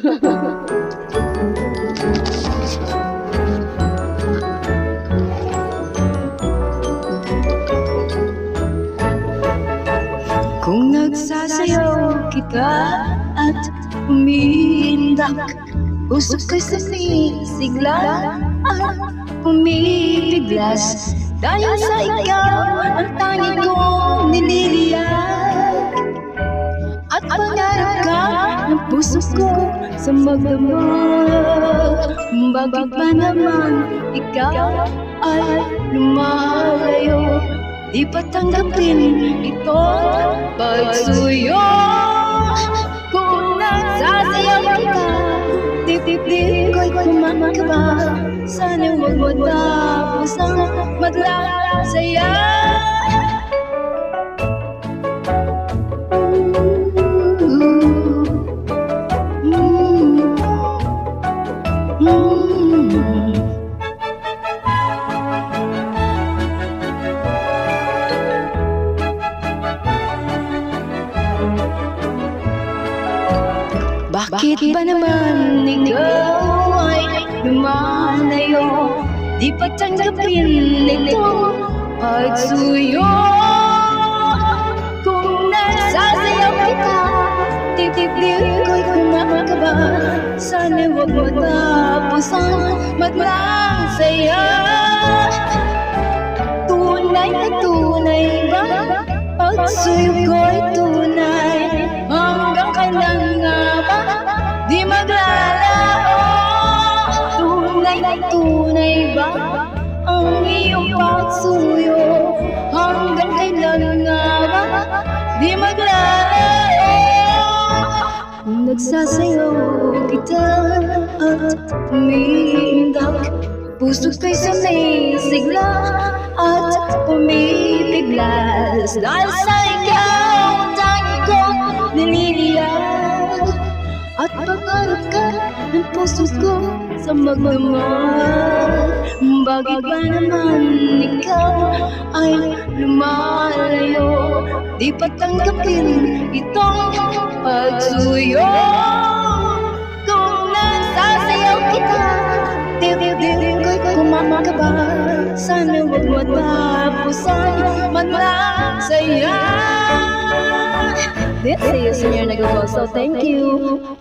Kung nagsasayaw kita at umiindak, puso ko'y sumisigla at pumipiglas. Dahil sa ikaw ang tangi kong nililiyak, at pangarap ka ng puso ko sa magdamag. Bakit ba naman ikaw ay lumalayo? Di pa tanggapin itong pagsuyo. Kung nagsasayaw kita, titipin ko'y kumakaba. Sana huwag matapos ang maglasaya. Bakit ba naman ikaw ay lumalayo? Di pa tanggapin itong pagsuyo. Kung nasasayaw kita, titipin ko'y kumakaba. Sana huwag matapos ang maglang saya. Tunay na tunay ba? Pagsuyo ko'y tunay. Hanggang kailan nga ba di maglalao? Tunay na tunay ba ang iyong pagsuyo? Hanggang kailan nga ba di maglalao? Kung nagsasayaw kita at umiindak, puso ko'y sumisigla at pumipiglas. Dahil sa ikaw ang tangi kong nililiyak, at pangarap ka ng puso ko sa magdamag. Bakit ba naman ikaw ay lumalayo? Di pa tanggapin itong pagsuyo. Kung nagsasayaw kita, titipin ko'y kumakaba. Sana huwag matapos ang maglasaya. This is Senior Nagawal, so thank you.